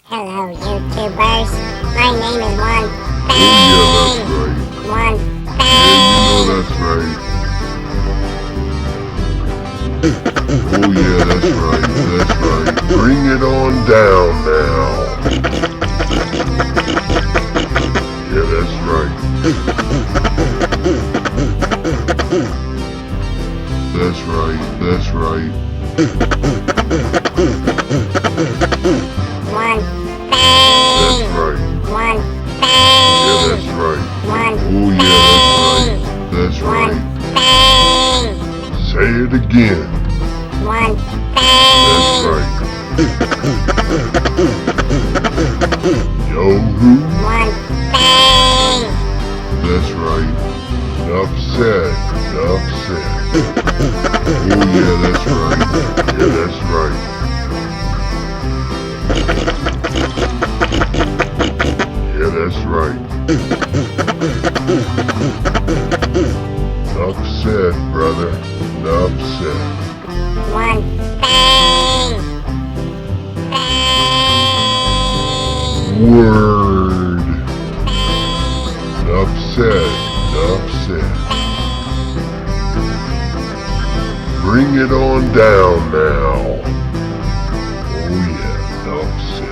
Hello, YouTubers. My name is Won Oh Fangs. yeah, that's right. Won Yeah, you know that's right. Oh yeah, that's right. Bring it on down now. Yeah, that's right. That's right. That's right. Won That's Fangs. right. Won Yeah, Fangs. that's right. Won Oh yeah, that's right. Won That's right. Fangs. Say it again. Won That's Fangs. right. Yo who? Won Fangs. That's right. Enough said. Enough said. Oh yeah, that's right. Yeah, that's right. Yeah, that's right. Enough said, brother. Enough said. Won Fangs. Fangs. Word. Enough said. Enough said. Bring it on down now. Oh yeah, enough said.